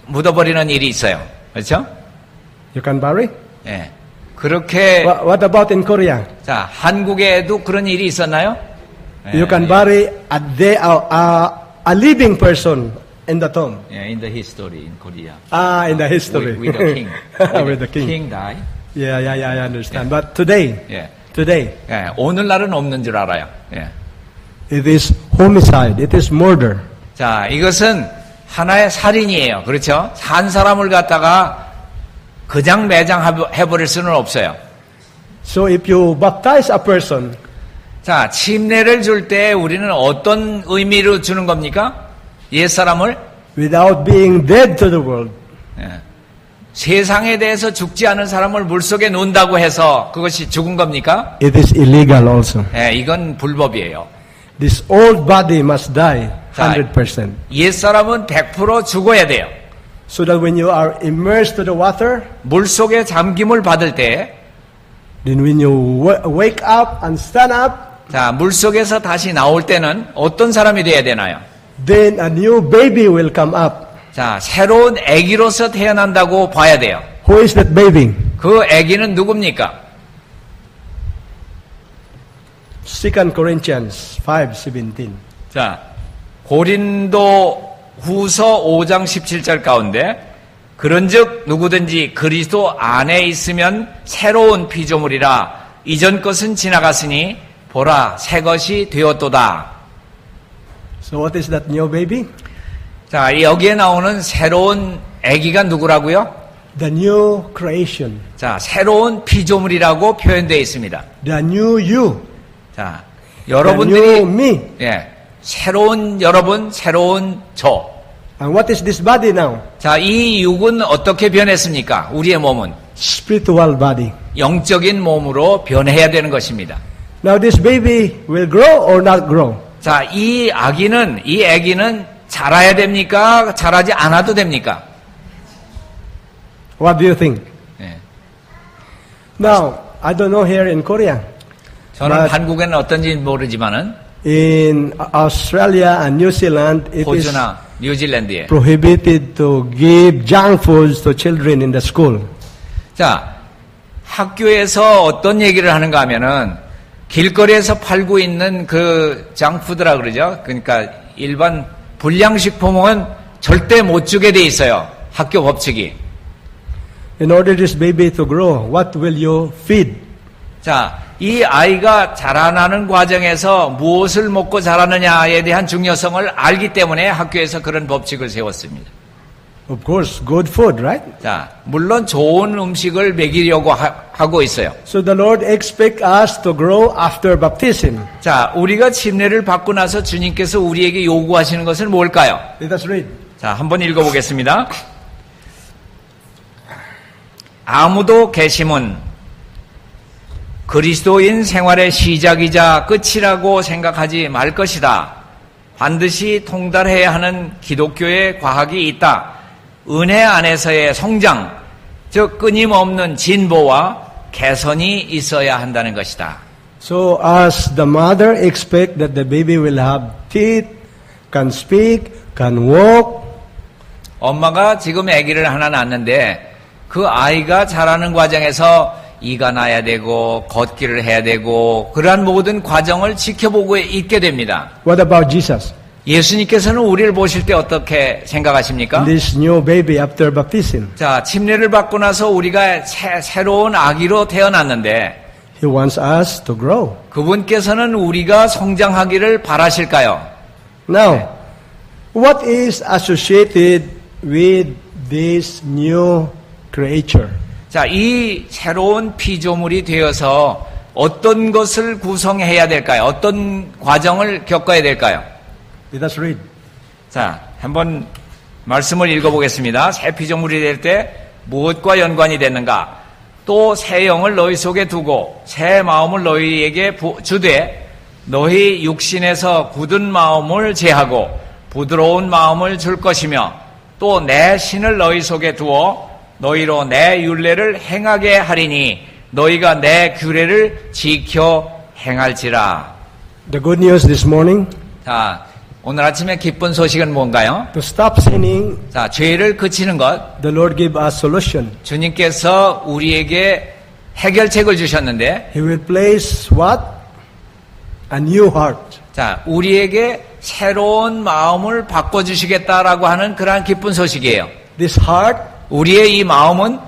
묻어버리는 일이 있어요. 그렇죠? You can bury? 예. 그렇게, What about in Korea? 자, 한국에도 그런 일이 있었나요? You can bury a living person in the tomb. Yeah, in the history in Korea. In the history. With the king. With the king. King died. Yeah, I understand. But today, 예, 오늘날은 없는 줄 알아요. 예. it is homicide. It is murder. 자, 이것은 하나의 살인이에요. 그렇죠? 산 사람을 갖다가 그냥 매장해버릴 수는 없어요. So if you baptize a person, 자, 침례를 줄 때 우리는 어떤 의미로 주는 겁니까? 옛사람을 without being dead to the world, 세상에 대해서 죽지 않은 사람을 물속에 놓는다고 해서 그것이 죽은 겁니까? it is illegal also. 이건 불법이에요. This old body must die 100%. 옛사람은 100% 죽어야 돼요. So that when you are immersed to the water, 물속에 잠김을 받을 때, then when you wake up and stand up, 자, 물속에서 다시 나올 때는 어떤 사람이 돼야 되나요? then a new baby will come up. 자, 새로운 아기로서 태어난다고 봐야 돼요. Who is that baby? 그 아기는 누굽니까? 2 Corinthians 5:17. 자, 고린도 후서 5장 17절 가운데 그런즉 누구든지 그리스도 안에 있으면 새로운 피조물이라 이전 것은 지나갔으니 보라 새 것이 되었도다. So what is that new baby? 자, 여기에 나오는 새로운 아기가 누구라고요? The new creation. 자, 새로운 피조물이라고 표현되어 있습니다. The new you. 자, The new 여러분들이 me. 예, 새로운 여러분, 새로운 저. And what is this body now? 자, 이 육은 어떻게 변했습니까? 우리의 몸은 Spiritual body. 영적인 몸으로 변해야 되는 것입니다. Now this baby will grow or not grow? 자, 이 아기는 자라야 됩니까? 자라지 않아도 됩니까? What do you think? 예. Now, I don't know here in Korea. 저는 But- 한국에는 어떤지 모르지만은 In Australia and New Zealand, it is 호주나 뉴질랜드에 prohibited to give junk foods to children in the school. 자, 학교에서 어떤 얘기를 하는가 하면은 길거리에서 팔고 있는 그 장푸드라 그러죠. 그러니까 일반 불량식품은 절대 못 주게 돼 있어요. 학교 법칙이. In order this baby to grow, what will you feed? 자, 이 아이가 자라나는 과정에서 무엇을 먹고 자라느냐에 대한 중요성을 알기 때문에 학교에서 그런 법칙을 세웠습니다. Of course, good food, right? 자, 물론 좋은 음식을 먹이려고 하고 있어요. So the Lord expects us to grow after baptism. 자, 우리가 침례를 받고 나서 주님께서 우리에게 요구하시는 것은 뭘까요? Let us read. 자, 한번 읽어보겠습니다. 아무도 계심은 그리스도인 생활의 시작이자 끝이라고 생각하지 말 것이다. 반드시 통달해야 하는 기독교의 과학이 있다. 은혜 안에서의 성장, 즉 끊임없는 진보와 개선이 있어야 한다는 것이다. So as the mother expects that the baby will have teeth, can speak, can walk, 엄마가 지금 아기를 하나 낳았는데 그 아이가 자라는 과정에서 이가 나야 되고 걷기를 해야 되고 그러한 모든 과정을 지켜보고 있게 됩니다. what about Jesus? 예수님께서는 우리를 보실 때 어떻게 생각하십니까? This new baby after baptism. 자, 침례를 받고 나서 우리가 새로운 아기로 태어났는데 He wants us to grow. 그분께서는 우리가 성장하기를 바라실까요? Now, what is associated with this new creature? 자, 이 새로운 피조물이 되어서 어떤 것을 구성해야 될까요? 어떤 과정을 겪어야 될까요? Let us read. 자, 한번 말씀을 읽어보겠습니다. 새 피조물이 될 때 무엇과 연관이 됐는가? 또 새 영을 너희 속에 두고 새 마음을 너희에게 주되 너희 육신에서 굳은 마음을 제하고 부드러운 마음을 줄 것이며 또 내 신을 너희 속에 두어 너희로 내 율례를 행하게 하리니 너희가 내 규례를 지켜 행할지라. The good news this morning, 자, 오늘 아침에 기쁜 소식은 뭔가요? to stop sinning, 자, 죄를 그치는 것. the Lord gave us solution. 주님께서 우리에게 해결책을 주셨는데, He will place what? A new heart. 자, 우리에게 새로운 마음을 바꿔주시겠다라고 하는 그러한 기쁜 소식이에요. This heart 우리의 이 마음은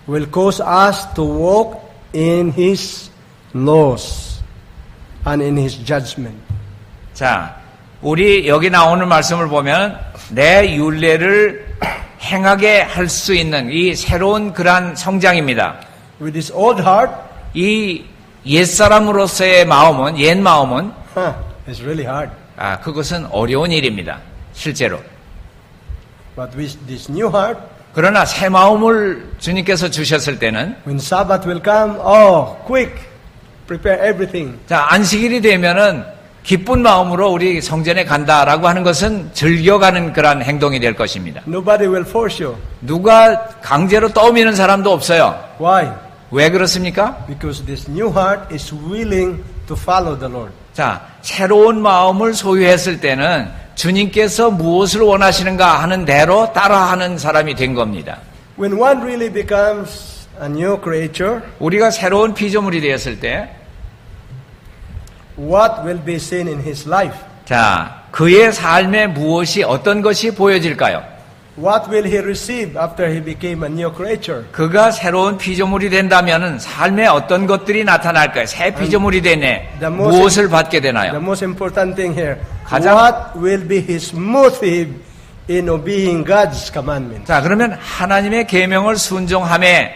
will cause us to walk in His laws and in His judgment. 자, 우리 여기 나오는 말씀을 보면 내 율례를 행하게 할 수 있는 이 새로운 그러한 성장입니다. With this old heart, 이 옛사람으로서의 마음은, 옛 마음은, it's really hard. 그것은 어려운 일입니다. 실제로. But with this new heart, 그러나 새 마음을 주님께서 주셨을 때는, when Sabbath will come, oh, quick, prepare everything. 자, 안식일이 되면은 기쁜 마음으로 우리 성전에 간다라고 하는 것은 즐겨가는 그러한 행동이 될 것입니다. Nobody will force you. 누가 강제로 떠미는 사람도 없어요. Why? 왜 그렇습니까? Because this new heart is willing to follow the Lord. 자, 새로운 마음을 소유했을 때는 주님께서 무엇을 원하시는가 하는 대로 따라하는 사람이 된 겁니다. When one really becomes a new creature, 우리가 새로운 피조물이 되었을 때 what will be seen in his life? 자, 그의 삶에 무엇이 어떤 것이 보여질까요? What will he receive after he became a new creature? 그가 새로운 피조물이 된다면은 삶에 어떤 것들이 나타날까요? 새 피조물이 되네. 무엇을 받게 The 되나요? most important thing here, 가장- what will be his motive in obeying God's commandments? 자, 그러면 하나님의 계명을 순종함에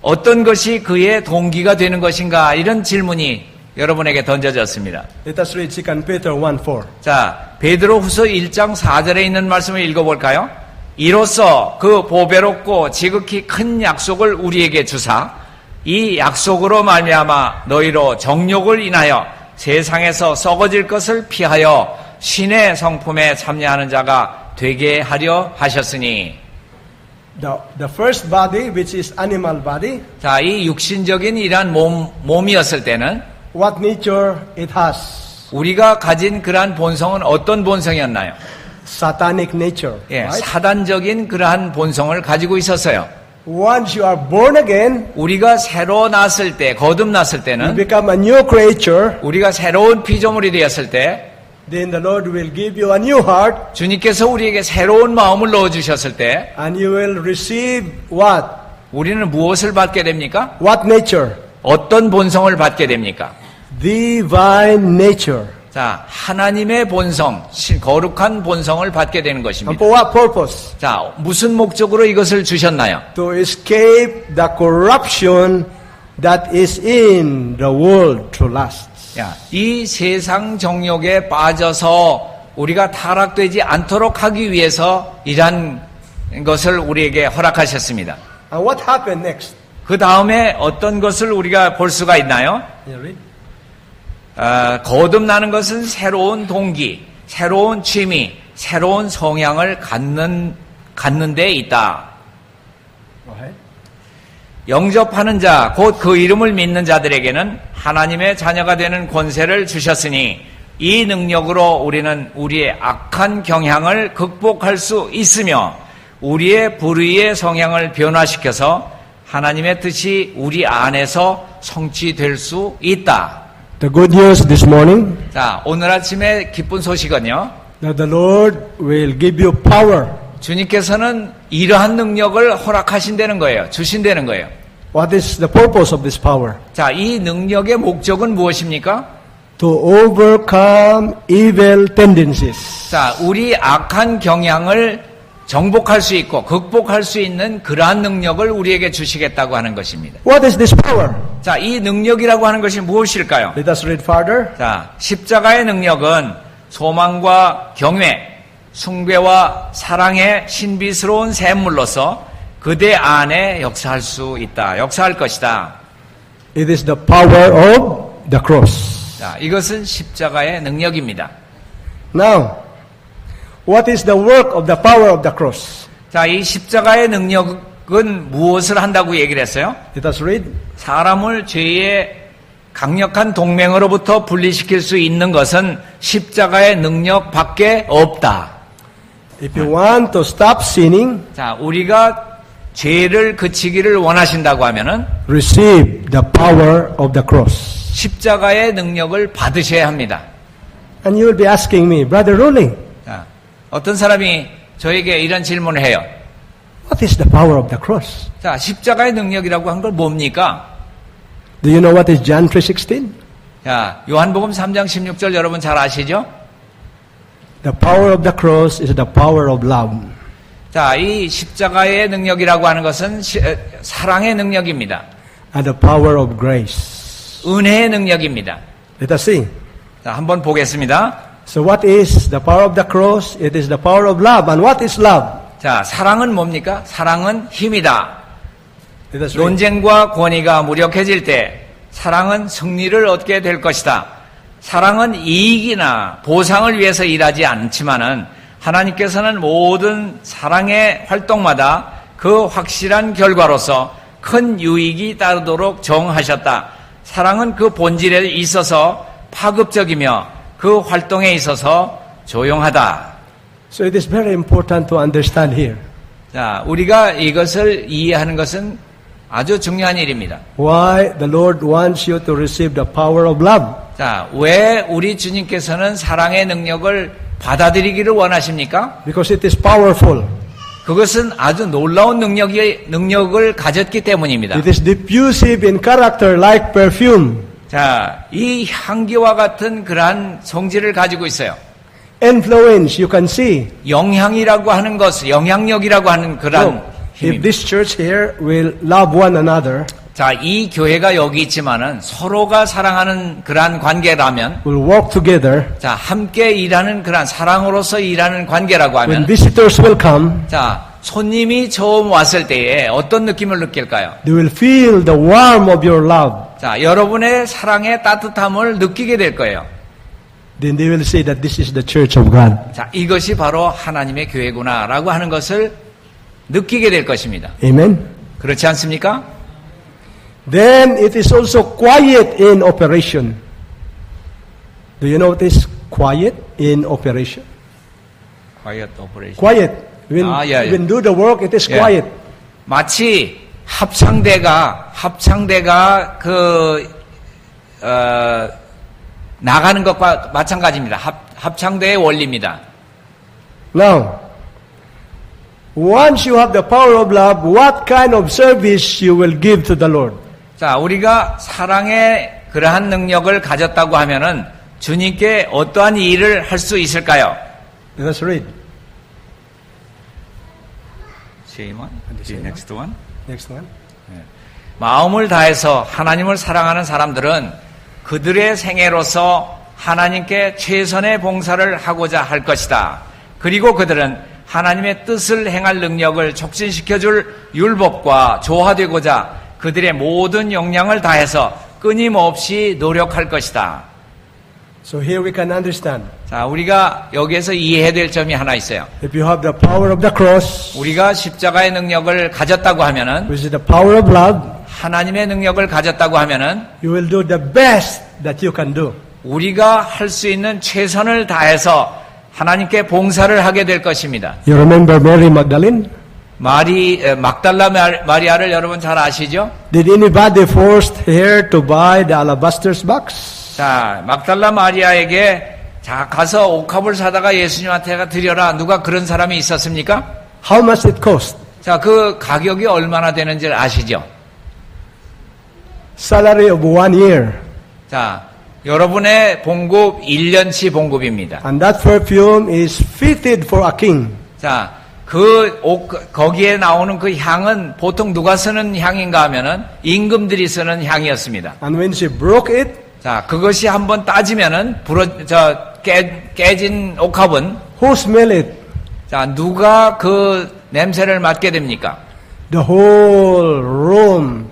어떤 것이 그의 동기가 되는 것인가? 이런 질문이 여러분에게 던져졌습니다. Let us read 2 Peter 1:4. 자, 베드로후서 1장 4절에 있는 말씀을 읽어볼까요? 이로써 그 보배롭고 지극히 큰 약속을 우리에게 주사 이 약속으로 말미암아 너희로 정욕을 인하여 세상에서 썩어질 것을 피하여 신의 성품에 참여하는 자가 되게 하려 하셨으니. The first body, which is animal body, 자, 이 육신적인 이러한 몸이었을 때는 what nature it has? 우리가 가진 그러한 본성은 어떤 본성이었나요? Satanic nature. 예, Right? 사단적인 그러한 본성을 가지고 있었어요. Once you are born again, 우리가 새로 났을 때, 거듭났을 you 때는 become a new creature, 우리가 새로운 피조물이 되었을 때 then the Lord will give you a new heart, 주님께서 우리에게 새로운 마음을 넣어주셨을 때 and you will receive what? 우리는 무엇을 받게 됩니까? What nature? 어떤 본성을 받게 됩니까? Divine nature. 자, 하나님의 본성, 거룩한 본성을 받게 되는 And 것입니다. for what purpose? 자, 무슨 목적으로 이것을 주셨나요? To escape the corruption that is in the world through lust. 야, 이 세상 정욕에 빠져서 우리가 타락되지 않도록 하기 위해서 이러한 것을 우리에게 허락하셨습니다. And what happened next? 그 다음에 어떤 것을 우리가 볼 수가 있나요? You read? 거듭나는 것은 새로운 동기, 새로운 취미, 새로운 성향을 갖는 데 있다. Go ahead. 영접하는 자, 곧 그 이름을 믿는 자들에게는 하나님의 자녀가 되는 권세를 주셨으니 이 능력으로 우리는 우리의 악한 경향을 극복할 수 있으며 우리의 불의의 성향을 변화시켜서 하나님의 뜻이 우리 안에서 성취될 수 있다. The good news this morning 자, 오늘 아침에 기쁜 소식은요. that the Lord will give you power. 주님께서는 이러한 능력을 허락하신다는 거예요. 주신다는 거예요. What is the purpose of this power? 자, 이 능력의 목적은 무엇입니까? To overcome evil tendencies. 자, 우리 악한 경향을 정복할 수 있고 극복할 수 있는 그러한 능력을 우리에게 주시겠다고 하는 것입니다. What is this power? 자, 이 능력이라고 하는 것이 무엇일까요? Let us read further. 자, 십자가의 능력은 소망과 경외, 숭배와 사랑의 신비스러운 샘물로서 그대 안에 역사할 수 있다. 역사할 것이다. It is the power of the cross. 자, 이것은 십자가의 능력입니다. Now, what is the work of the power of the cross? 자, 이 십자가의 능력은 무엇을 한다고 얘기를 했어요? Let us read. 사람을 죄의 강력한 동맹으로부터 분리시킬 수 있는 것은 십자가의 능력밖에 없다. If you want to stop sinning, 자, 우리가 죄를 그치기를 원하신다고 하면은 receive the power of the cross. 십자가의 능력을 받으셔야 합니다. And you will be asking me, Brother Rolling, 자, 어떤 사람이 저에게 이런 질문을 해요. what is the power of the cross? 자, 십자가의 능력이라고 한 걸 뭡니까? Do you know what is John 3:16? 자, 요한복음 3장 16절 여러분 잘 아시죠? The power of the cross is the power of love. 자, 이 십자가의 능력이라고 하는 것은 사랑의 능력입니다. And the power of grace. 은혜의 능력입니다. Let us see. 자, 한번 보겠습니다. So what is the power of the cross? It is the power of love. And what is love? 자, 사랑은 뭡니까? 사랑은 힘이다. Let us read. 논쟁과 권위가 무력해질 때 사랑은 승리를 얻게 될 것이다. 사랑은 이익이나 보상을 위해서 일하지 않지만은 하나님께서는 모든 사랑의 활동마다 그 확실한 결과로서 큰 유익이 따르도록 정하셨다. 사랑은 그 본질에 있어서 파급적이며 그 활동에 있어서 조용하다. So it is very important to understand here. 자, 우리가 이것을 이해하는 것은 아주 중요한 일입니다. Why the Lord wants you to receive the power of love? 자, 왜 우리 주님께서는 사랑의 능력을 받아들이기를 원하십니까? Because it is powerful. 그것은 아주 놀라운 능력을 가졌기 때문입니다. It is diffusive in character like perfume. 자, 이 향기와 같은 그러한 성질을 가지고 있어요. Influence, you can see. 영향이라고 하는 것, 영향력이라고 하는 그러한 If 힘입니다. this church here will love one another, 자, 이 교회가 여기 있지만은 서로가 사랑하는 그러한 관계라면, will walk together, 자, 함께 일하는 그러한 사랑으로서 일하는 관계라고 when 하면, visitors will come, 자, 손님이 처음 왔을 때에 어떤 느낌을 느낄까요? they will feel the warmth of your love. 자, 여러분의 사랑의 따뜻함을 느끼게 될 거예요. Then they will say that this is the church of God. 자, 이것이 바로 하나님의 교회구나라고 하는 것을 느끼게 될 것입니다. Amen. 그렇지 않습니까? Then it is also quiet in operation. Do you know what is quiet in operation? Quiet operation. Quiet. When, when do the work, it is Yeah. quiet. 마치 합창대가 나가는 것과 마찬가지입니다. 합창대의 원리입니다. Now, once you have the power of love, what kind of service you will give to the Lord? 자, 우리가 사랑의 그러한 능력을 가졌다고 하면은 주님께 어떠한 일을 할 수 있을까요? Let us read. next one. Next one. 마음을 다해서 하나님을 사랑하는 사람들은 그들의 생애로서 하나님께 최선의 봉사를 하고자 할 것이다. 그리고 그들은 하나님의 뜻을 행할 능력을 촉진시켜줄 율법과 조화되고자 그들의 모든 역량을 다해서 끊임없이 노력할 것이다. So here we can understand. 자, 우리가 여기에서 이해해야 될 점이 하나 있어요. If you have the power of the cross, 우리가 십자가의 능력을 가졌다고 하면은, which is the power of love, 하나님의 능력을 가졌다고 하면은 you will do the best that you can do. 우리가 할 수 있는 최선을 다해서 하나님께 봉사를 하게 될 것입니다. You remember Mary Magdalene? 막달라 마리아를 여러분 잘 아시죠? Did anybody force her to buy the alabaster box? 자, 막달라 마리아에게 자, 가서 옥합을 사다가 예수님한테 드려라. 누가 그런 사람이 있었습니까? How much it cost? 자, 그 가격이 얼마나 되는지 아시죠? Salary of 1 year. 자, 여러분의 봉급 1년치 봉급입니다. And that perfume is fitted for a king. 자, 거기에 나오는 그 향은 보통 누가 쓰는 향인가 하면은 임금들이 쓰는 향이었습니다. And when she broke it, 자, 그것이 한번 따지면은 깨진 옥합은 who smell it? 자, 누가 그 냄새를 맡게 됩니까? The whole room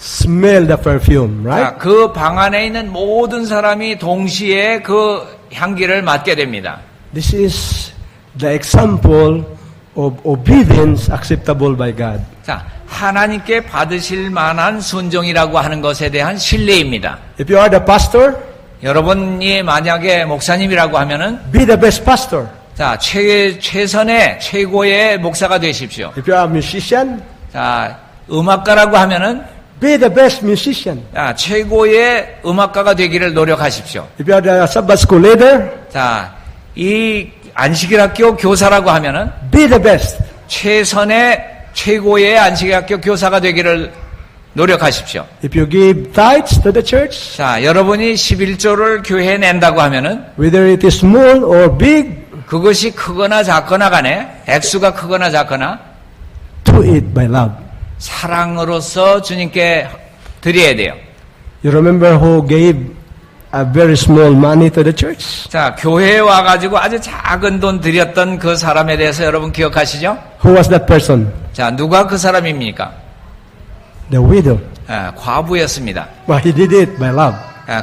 smell the perfume, 자, right? 그 방 안에 있는 모든 사람이 동시에 그 향기를 맡게 됩니다. This is the example of obedience acceptable by God. 자, 하나님께 받으실 만한 순종이라고 하는 것에 대한 신뢰입니다. If you are the pastor, 여러분이 만약에 목사님이라고 하면은 be the best pastor. 자, 최선의 최고의 목사가 되십시오. If you are a musician, 자, 음악가라고 하면은 be the best musician. 자, 최고의 음악가가 되기를 노력하십시오. If you are the Sabbath school leader, 자, 이 안식일학교 교사라고 하면은 be the best. 최고의 안식일학교 교사가 되기를 노력하십시오. If you give tithes to the church, 자, 여러분이 11조를 교회에 낸다고 하면은 whether it is small or big, 그것이 크거나 작거나 간에 액수가 크거나 작거나 do it by love. 사랑으로서 주님께 드려야 돼요. You remember who gave a very small money to the church? 자, 교회에 와가지고 아주 작은 돈 드렸던 그 사람에 대해서 여러분 기억하시죠? Who was that person? 자, 누가 그 사람입니까? The widow. 과부였습니다. But he did it by love.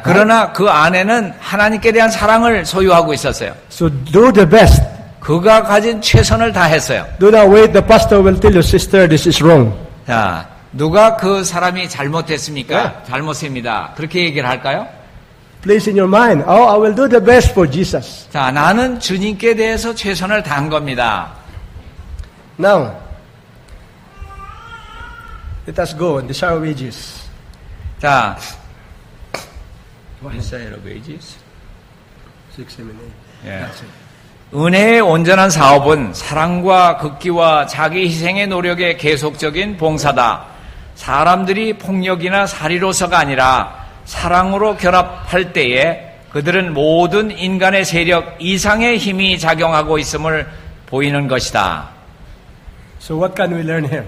그러나 그 아내는 하나님께 대한 사랑을 소유하고 있었어요. So do the best. 그가 가진 최선을 다했어요. Do not wait. The pastor will tell you, sister, this is wrong. 자, 누가 그 사람이 잘못했습니까? 잘못입니다. 그렇게 얘기를 할까요? Place in your mind, oh, I will do the best for Jesus. 자, 나는 주님께 대해서 최선을 다한 겁니다. Now, Let us go and desire wages. 자, Desire of wages. 6, 7, 8. 예. That's it. 은혜의 온전한 사업은 사랑과 극기와 자기 희생의 노력의 계속적인 봉사다. 사람들이 폭력이나 살이로서가 아니라 사랑으로 결합할 때에 그들은 모든 인간의 세력 이상의 힘이 작용하고 있음을 보이는 것이다. So what can we learn here?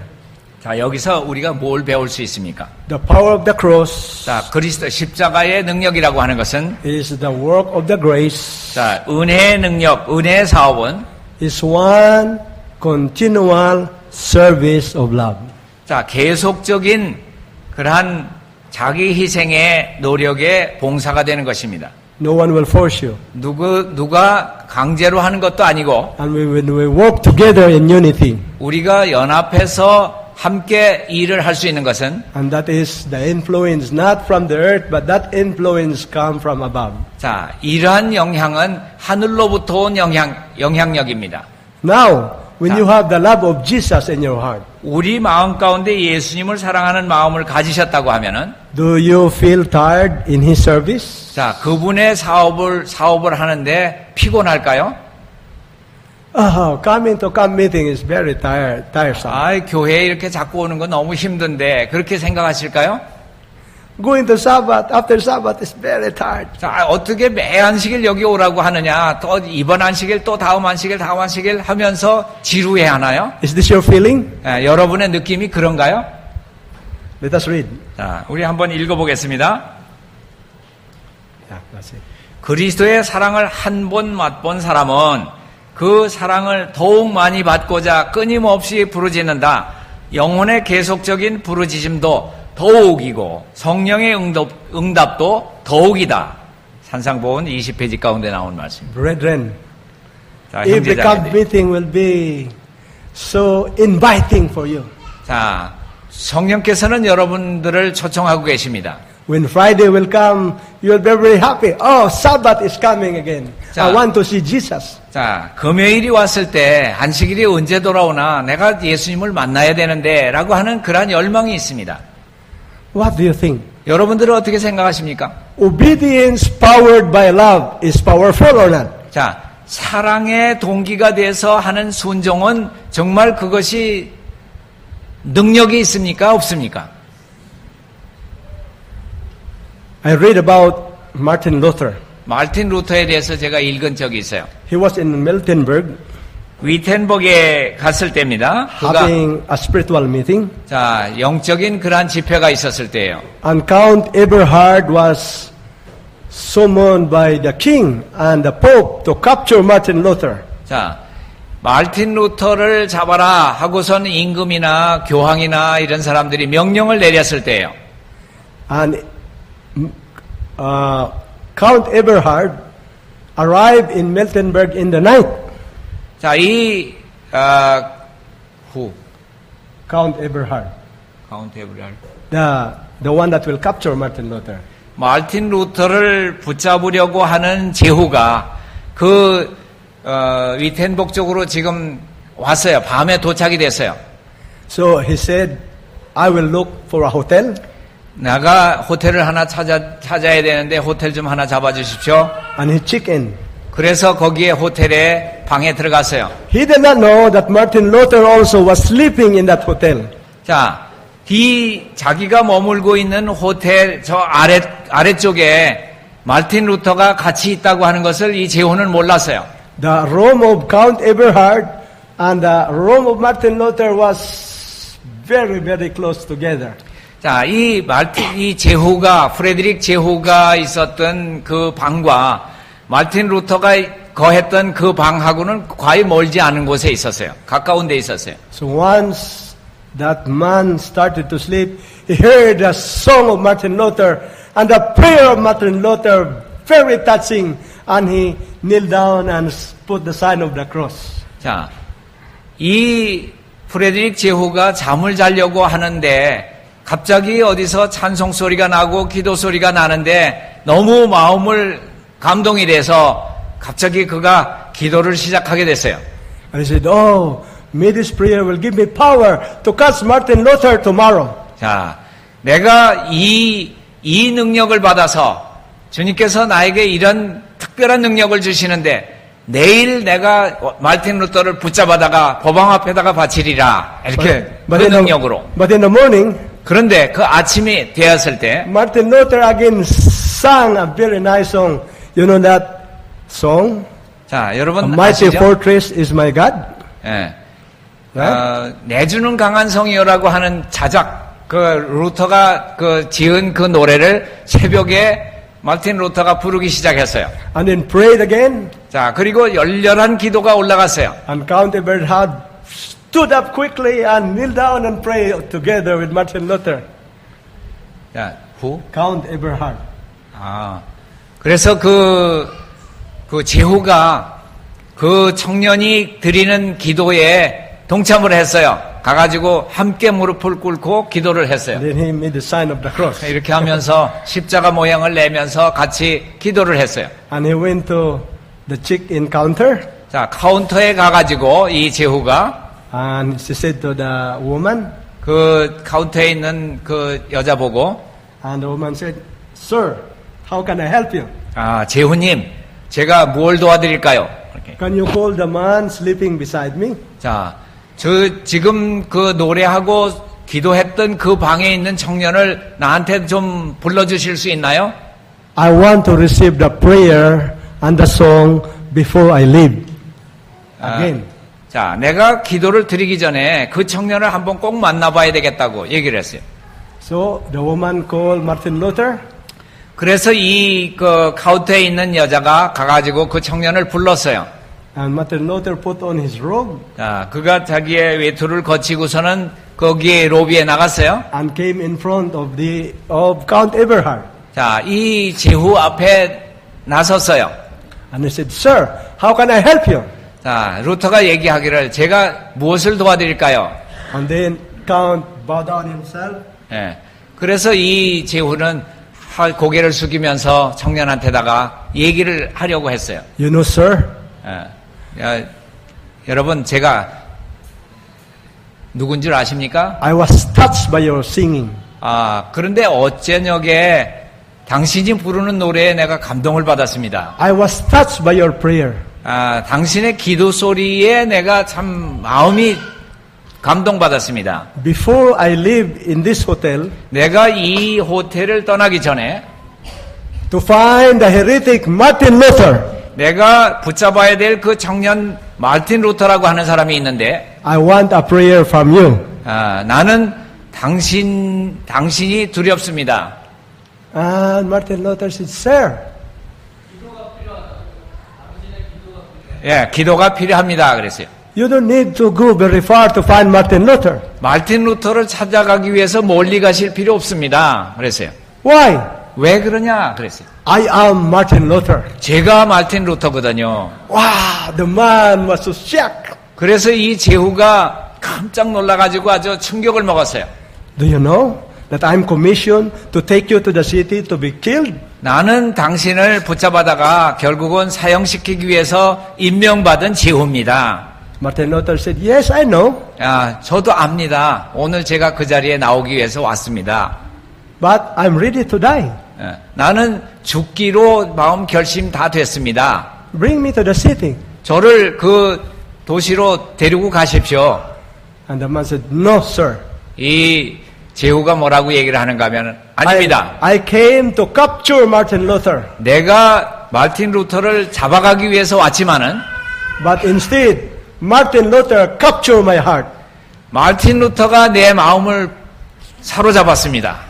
자, 여기서 우리가 뭘 배울 수 있습니까? The power of the cross 자, 그리스도 십자가의 능력이라고 하는 것은 is the work of the grace. 자, 은혜의 능력, 은혜의 사업은 Is one continual service of love. 자, 계속적인 그러한 자기 희생의 노력의 봉사가 되는 것입니다. No one will force you. 누가 강제로 하는 것도 아니고 And when we work together in unity, 우리가 연합해서 함께 일을 할 수 있는 것은 and that is the influence not from the earth, but that influence come from above. 자, 이러한 영향은 하늘로부터 온 영향력입니다. Now, when you have the love of Jesus in your heart, 우리 마음 가운데 예수님을 사랑하는 마음을 가지셨다고 하면은 do you feel tired in His service? 자, 그분의 사업을 하는데 피곤할까요? Oh, coming to camp meeting is very tiresome. 아, 교회에 이렇게 자꾸 오는 건 너무 힘든데 그렇게 생각하실까요? Going to Sabbath, after Sabbath is very tired. 자, 어떻게 매 안식일 여기 오라고 하느냐? 또 이번 안식일, 또 다음 안식일 하면서 지루해 하나요? Is this your feeling? 여러분의 느낌이 그런가요? Let us read. 자, 우리 한번 읽어보겠습니다. Yeah, that's it. 그리스도의 사랑을 한 번 맛본 사람은 그 사랑을 더욱 많이 받고자 끊임없이 부르짖는다. 영혼의 계속적인 부르짖음도 더욱이고 성령의 응답도 더욱이다. 산상보훈 20페이지 가운데 나온 말씀입니다. Brethren, 자, if the camp 형제자매들. meeting will be so inviting for you, 자, 성령께서는 여러분들을 초청하고 계십니다. when Friday will come, you will be very happy. Oh, Sabbath is coming again. I want to see Jesus. 자, 금요일이 왔을 때 안식일이 언제 돌아오나 내가 예수님을 만나야 되는데 라고 하는 그러한 열망이 있습니다. What do you think? 여러분들은 어떻게 생각하십니까? Obedience powered by love is powerful or not? 자, 사랑의 동기가 돼서 하는 순종은 정말 그것이 능력이 있습니까? 없습니까? I read about Martin Luther. 마르틴 루터에 대해서 제가 읽은 적이 있어요. He was in Miltenberg 위텐버그에 갔을 때입니다. 그가 having a spiritual meeting, 자, 영적인 그러한 집회가 있었을 때예요. and Count Eberhard was summoned by the king and the pope to capture Martin Luther. 자, 마르틴 루터를 잡아라 하고선 임금이나 교황이나 이런 사람들이 명령을 내렸을 때예요. And Count Eberhard arrived in Miltenberg in the night. 자, Count Eberhard, 카운테블 the one that will capture Martin Luther. 마르틴 루터를 붙잡으려고 하는 제후가 그 위텐버그 쪽으로 지금 왔어요. 밤에 도착이 됐어요. So he said, I will look for a hotel. 내가 호텔을 하나 찾아야 되는데 호텔 좀 하나 잡아주십시오. And he checked in. 그래서 거기에 호텔에 방에 들어갔어요. He did not know that Martin Luther also was sleeping in that hotel. 자, 자기가 머물고 있는 호텔 저 아래쪽에 마르틴 루터가 같이 있다고 하는 것을 이 제후는 몰랐어요. The room of Count Eberhard and the room of Martin Luther was very, very close together. 자, 이 제후가, 프레드릭 제후가 있었던 그 방과 마르틴 루터가 거했던 그 방하고는 거의 멀지 않은 곳에 있었어요. 가까운 데 있었어요. So once that man started to sleep, he heard the song of Martin Luther and the prayer of Martin Luther, very touching, and he knelt down and put the sign of the cross. 자, 이 프레드릭 제후가 잠을 자려고 하는데 갑자기 어디서 찬송 소리가 나고 기도 소리가 나는데 너무 마음을 감동이 돼서 갑자기 그가 기도를 시작하게 됐어요. And he said, oh, may this prayer will give me power to catch Martin Luther tomorrow. 자, 내가 이 능력을 받아서 주님께서 나에게 이런 특별한 능력을 주시는데 내일 내가 마르틴 루터를 붙잡아다가 법왕 앞에다가 바치리라. 이렇게 그 능력으로. But in the morning, 그런데 그 아침이 되었을 때 Martin Luther again sang a very nice song. You know that song? 자, A 여러분 mighty 아시죠? fortress is my God. 예. Right? 내주는 강한 성이요라고 하는 자작, 그 루터가 그 지은 그 노래를 새벽에 마르틴 루터가 부르기 시작했어요. And then prayed again. 자, 그리고 열렬한 기도가 올라갔어요. And Count Eberhard stood up quickly and knelt down and prayed together with Martin Luther. 자, who? Count Eberhard. 그래서 그 제후가 그 청년이 드리는 기도에 동참을 했어요. 가가지고 함께 무릎을 꿇고 기도를 했어요. Then he made the sign of the cross. 이렇게 하면서 십자가 모양을 내면서 같이 기도를 했어요. And he went to the chick in counter. 자, 카운터에 가가지고 이 제후가 And she said to the woman, 그 카운터에 있는 그 여자 보고, and the woman said, Sir, how can I help you? 제후님, 제가 뭘 도와드릴까요? 이렇게. Can you call the man sleeping beside me? 자, 지금 그 노래하고 기도했던 그 방에 있는 청년을 나한테 좀 불러주실 수 있나요? I want to receive the prayer and the song before I leave. Again. 자, 내가 기도를 드리기 전에 그 청년을 한번 꼭 만나봐야 되겠다고 얘기를 했어요. So the woman called Martin Luther. 그래서 그 카운터에 있는 여자가 가가지고 그 청년을 불렀어요. And Martin Luther put on his robe 자, 그가 자기의 외투를 거치고서는 거기에 로비에 나갔어요. and came in front of Count Eberhard. 자, 이 제후 앞에 나섰어요. And he said, Sir, how can I help you? 자, 루터가 얘기하기를 제가 무엇을 도와드릴까요? And then Count bowed down himself. 예. 그래서 이 제후는 고개를 숙이면서 청년한테다가 얘기를 하려고 했어요. You know, sir, 여러분, 제가 누군 줄 아십니까? I was touched by your singing. 그런데 어제녁에 당신이 부르는 노래에 내가 감동을 받았습니다. I was touched by your prayer. 당신의 기도 소리에 내가 참 마음이 감동받았습니다. Before I leave in this hotel, 내가 이 호텔을 떠나기 전에 to find the heretic Martin Luther, 내가 붙잡아야 될 그 청년 마르틴 루터라고 하는 사람이 있는데, I want a prayer from you. 나는 당신이 두렵습니다. And Martin Luther said, Sir, 예, 기도가 필요합니다. 그랬어요. you don't need to go very far to find Martin Luther. 마르틴 루터를 찾아가기 위해서 멀리 가실 필요 없습니다. 그랬어요. Why? 왜 그러냐? 그랬어요. I am Martin Luther. 제가 마르틴 루터거든요. Wow, the man was so shocked. 그래서 이 제후가 깜짝 놀라가지고 아주 충격을 먹었어요. Do you know that I'm commissioned to take you to the city to be killed? 나는 당신을 붙잡아다가 결국은 사형시키기 위해서 임명받은 제후입니다. Martin Luther said, Yes, I know. 저도 압니다. 오늘 제가 그 자리에 나오기 위해서 왔습니다. But I'm ready to die. 나는 죽기로 마음 결심 다 됐습니다. Bring me to the city. 저를 그 도시로 데리고 가십시오. And the man said, No, sir. 이 제후가 뭐라고 얘기를 하는가 하면 아닙니다. I came to capture Martin Luther. 내가 마르틴 루터를 잡아가기 위해서 왔지만은 But instead, Martin Luther captured my heart. 마르틴 루터가 내 마음을 사로잡았습니다.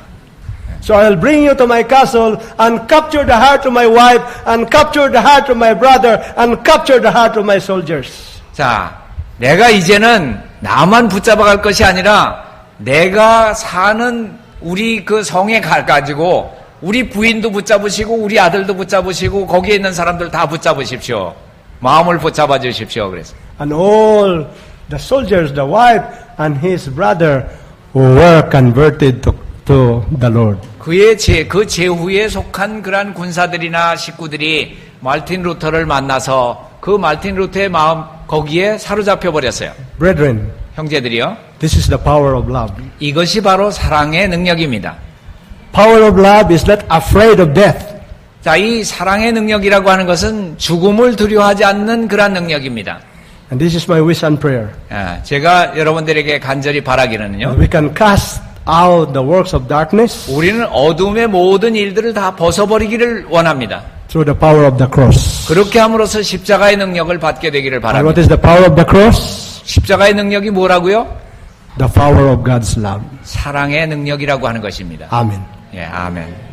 So I'll bring you to my castle and capture the heart of my wife and capture the heart of my brother and capture the heart of my soldiers. 자, 내가 이제는 나만 붙잡아갈 것이 아니라 내가 사는 우리 그 성에 가가지고 우리 부인도 붙잡으시고 우리 아들도 붙잡으시고 거기에 있는 사람들 다 붙잡으십시오. 마음을 붙잡아 주십시오. 그래서 And all the soldiers, the wife and his brother were converted to the Lord. 그 제후에 속한 그러한 군사들이나 식구들이 마르틴 루터를 만나서 그 마르틴 루터의 마음 거기에 사로잡혀 버렸어요. Brethren, 형제들이요. This is the power of love. 이것이 바로 사랑의 능력입니다. Power of love is not afraid of death. 자, 이 사랑의 능력이라고 하는 것은 죽음을 두려워하지 않는 그러한 능력입니다. And this is my wish and prayer. 제가 여러분들에게 간절히 바라기는요. We can cast out the works of darkness 우리는 어둠의 모든 일들을 다 벗어버리기를 원합니다. through the power of the cross. 그렇게 함으로써 십자가의 능력을 받게 되기를 And what 바랍니다. is the power of the cross? 십자가의 능력이 뭐라고요? The power of God's love. 사랑의 능력이라고 하는 것입니다. Amen. 예, 아멘.